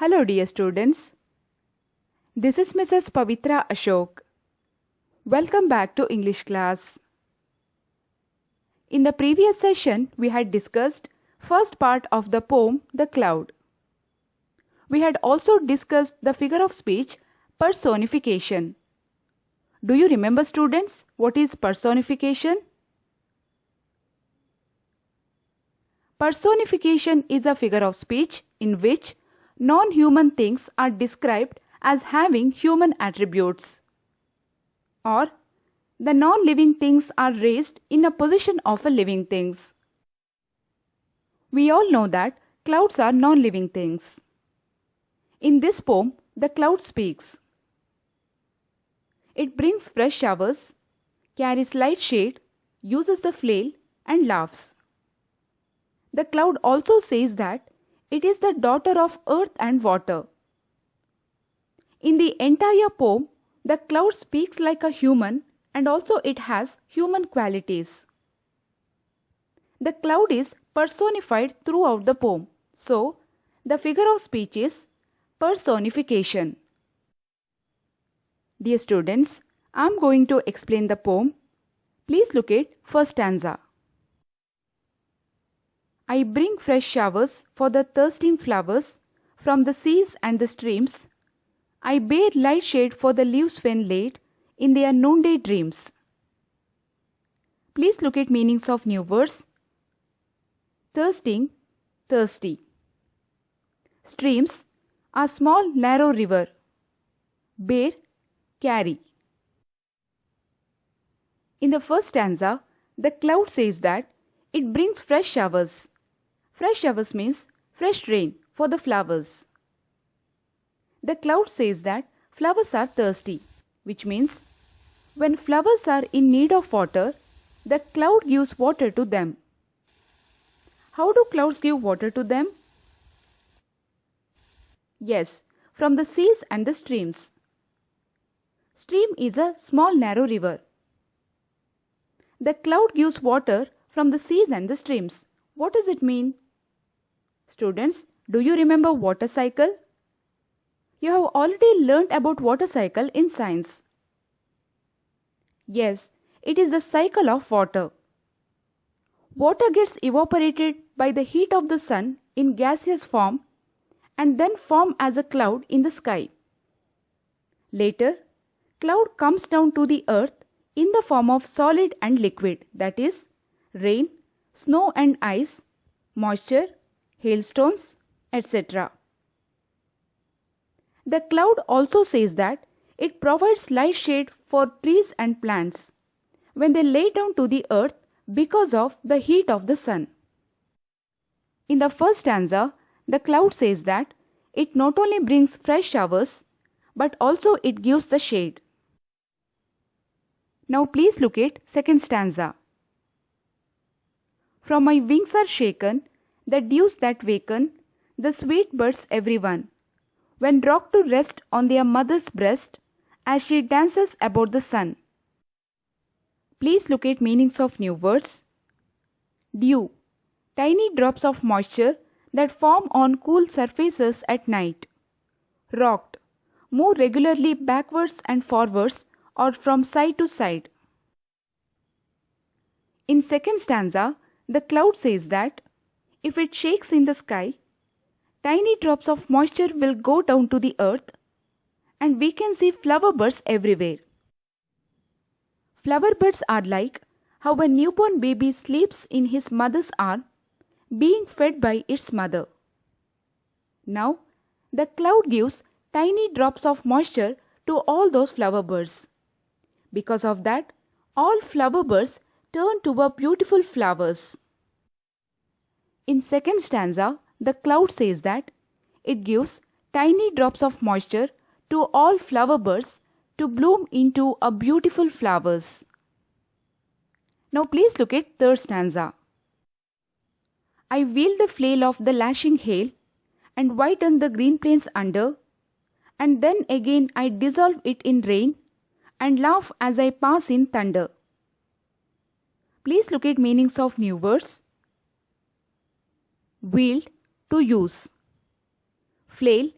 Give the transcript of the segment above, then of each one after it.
Hello dear students. This is Mrs. Pavitra Ashok. Welcome back to English class. In the previous session, we had discussed first part of the poem The Cloud. We had also discussed the figure of speech personification. Do you remember, students, what is personification? Personification is a figure of speech in which non-human things are described as having human attributes, or the non-living things are raised in a position of a living things. We all know that clouds are non-living things. In this poem, the cloud speaks. It brings fresh showers, carries light shade, uses the flail, and laughs. The cloud also says that it is the daughter of earth and water. In the entire poem, the cloud speaks like a human and also it has human qualities. The cloud is personified throughout the poem. So, the figure of speech is personification. Dear students, I am going to explain the poem. Please look at first stanza. I bring fresh showers for the thirsting flowers from the seas and the streams. I bear light shade for the leaves when laid in their noonday dreams. Please look at meanings of new words. Thirsting, thirsty. Streams, a small narrow river. Bear, carry. In the first stanza, the cloud says that it brings fresh showers. Fresh showers means fresh rain for the flowers. The cloud says that flowers are thirsty, which means when flowers are in need of water, the cloud gives water to them. How do clouds give water to them? Yes, from the seas and the streams. Stream is a small narrow river. The cloud gives water from the seas and the streams. What does it mean? Students, do you remember water cycle? You have already learnt about water cycle in science. Yes, it is the cycle of water. Water gets evaporated by the heat of the sun in gaseous form and then form as a cloud in the sky. Later, cloud comes down to the earth in the form of solid and liquid, that is, rain, snow and ice, moisture, hailstones, etc. The cloud also says that it provides light shade for trees and plants when they lay down to the earth because of the heat of the sun. In the first stanza, the cloud says that it not only brings fresh showers but also it gives the shade. Now please look at second stanza. From my wings are shaken the dews that waken the sweet birds everyone, when rocked to rest on their mother's breast as she dances about the sun. Please look at meanings of new words. Dew, tiny drops of moisture that form on cool surfaces at night. Rocked, move regularly backwards and forwards or from side to side. In second stanza, the cloud says that if it shakes in the sky, tiny drops of moisture will go down to the earth and we can see flower birds everywhere. Flower birds are like how a newborn baby sleeps in his mother's arm, being fed by its mother. Now, the cloud gives tiny drops of moisture to all those flower birds. Because of that, all flower birds turn to beautiful flowers. In second stanza, the cloud says that it gives tiny drops of moisture to all flower birds to bloom into a beautiful flowers. Now please look at third stanza. I wield the flail of the lashing hail and whiten the green plains under, and then again I dissolve it in rain and laugh as I pass in thunder. Please look at meanings of new words. Wield, to use. Flail,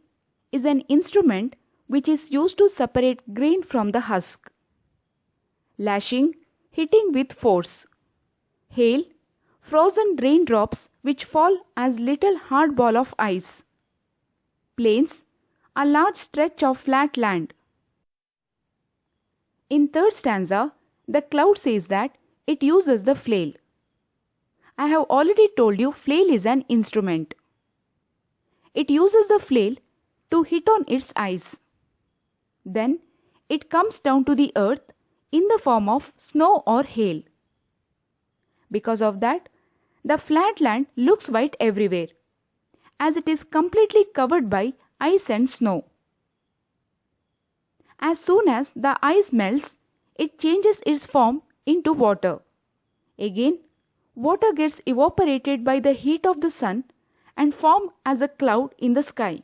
is an instrument which is used to separate grain from the husk. Lashing, hitting with force. Hail, frozen raindrops which fall as little hard ball of ice. Plains, a large stretch of flat land. In third stanza, the cloud says that it uses the flail. I have already told you flail is an instrument. It uses the flail to hit on its ice. Then it comes down to the earth in the form of snow or hail. Because of that, the flat land looks white everywhere, as it is completely covered by ice and snow. As soon as the ice melts, it changes its form into water. Again, water gets evaporated by the heat of the sun and form as a cloud in the sky.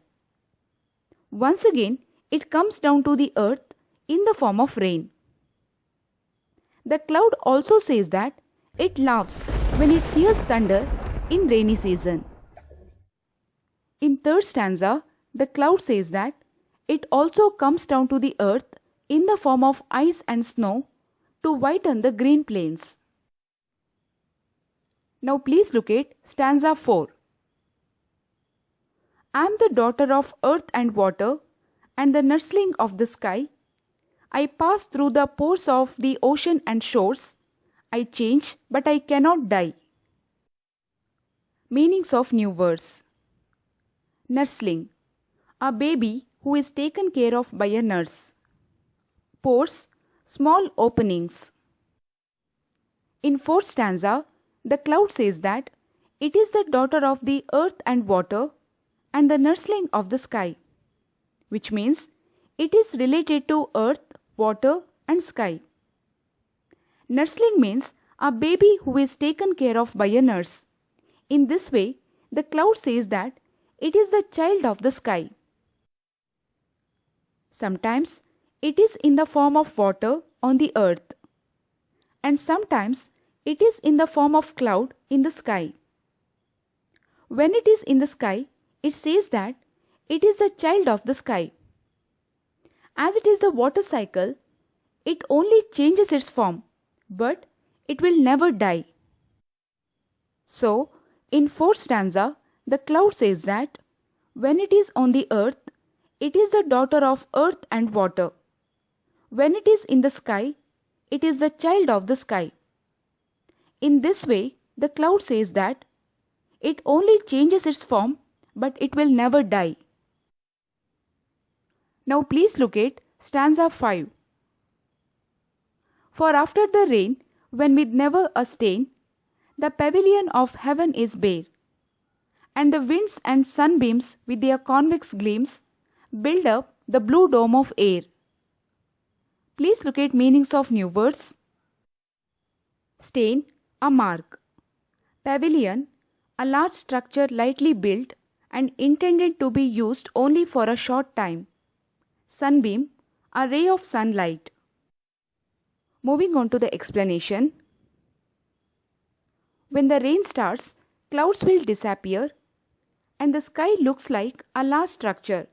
Once again, it comes down to the earth in the form of rain. The cloud also says that it laughs when it hears thunder in rainy season. In third stanza, the cloud says that it also comes down to the earth in the form of ice and snow to whiten the green plains. Now please look at stanza 4. I am the daughter of earth and water and the nursling of the sky. I pass through the pores of the ocean and shores. I change, but I cannot die. Meanings of new verse. Nursling, a baby who is taken care of by a nurse. Pores, small openings. In fourth stanza, the cloud says that it is the daughter of the earth and water and the nursling of the sky, which means it is related to earth, water and sky. Nursling means a baby who is taken care of by a nurse. In this way, the cloud says that it is the child of the sky. Sometimes it is in the form of water on the earth, and sometimes it is in the form of cloud in the sky. When it is in the sky, it says that it is the child of the sky. As it is the water cycle, it only changes its form, but it will never die. So, in fourth stanza, the cloud says that when it is on the earth, it is the daughter of earth and water. When it is in the sky, it is the child of the sky. In this way, the cloud says that it only changes its form, but it will never die. Now please look at stanza 5. For after the rain, when with never a stain, the pavilion of heaven is bare, and the winds and sunbeams with their convex gleams build up the blue dome of air. Please look at meanings of new words. Stain, a mark. Pavilion, a large structure lightly built and intended to be used only for a short time. Sunbeam, a ray of sunlight. Moving on to the explanation. When the rain starts, clouds will disappear and the sky looks like a large structure,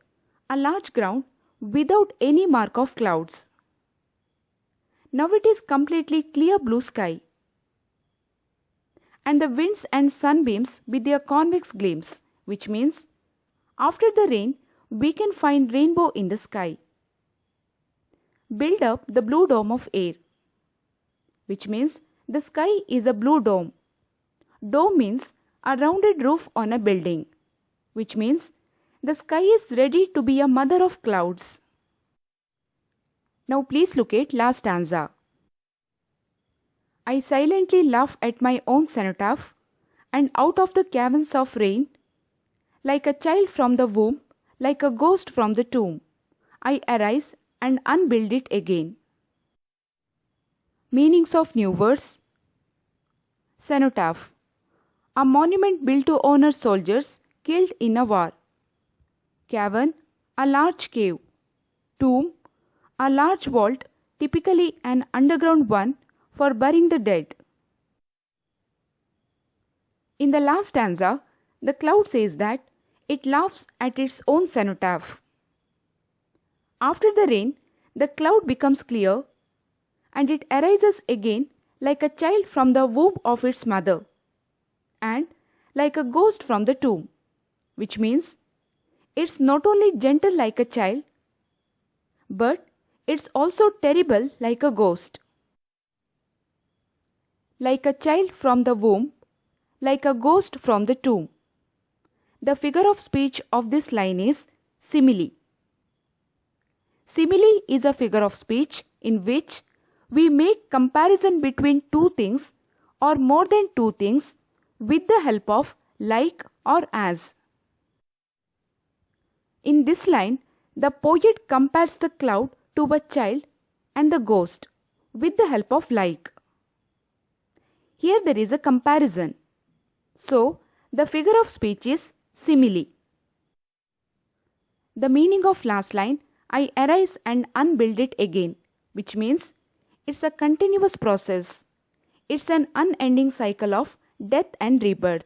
a large ground without any mark of clouds. Now it is completely clear blue sky, and the winds and sunbeams with their convex gleams, which means after the rain we can find rainbow in the sky. Build up the blue dome of air, which means the sky is a blue dome. Dome means a rounded roof on a building, which means the sky is ready to be a mother of clouds. Now please look at last stanza. I silently laugh at my own cenotaph, and out of the caverns of rain, like a child from the womb, like a ghost from the tomb, I arise and unbuild it again. Meanings of new words. Cenotaph, a monument built to honor soldiers killed in a war. Cavern, a large cave. Tomb, a large vault, typically an underground one for burying the dead. In the last stanza, the cloud says that it laughs at its own cenotaph. After the rain, the cloud becomes clear and it arises again like a child from the womb of its mother and like a ghost from the tomb, which means it's not only gentle like a child, but it's also terrible like a ghost. Like a child from the womb, like a ghost from the tomb. The figure of speech of this line is simile. Simile is a figure of speech in which we make comparison between two things or more than two things with the help of like or as. In this line, the poet compares the cloud to a child and the ghost with the help of like. Here there is a comparison. So, the figure of speech is simile. The meaning of last line, I arise and unbuild it again, which means it's a continuous process. It's an unending cycle of death and rebirth.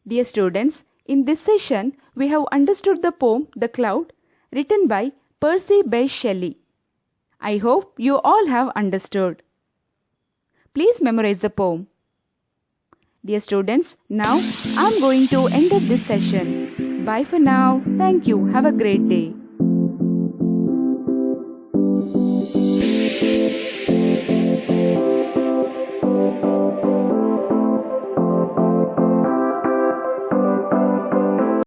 Dear students, in this session, we have understood the poem The Cloud, written by Percy Bysshe Shelley. I hope you all have understood. Please memorize the poem. Dear students, now I am going to end up this session. Bye for now. Thank you. Have a great day.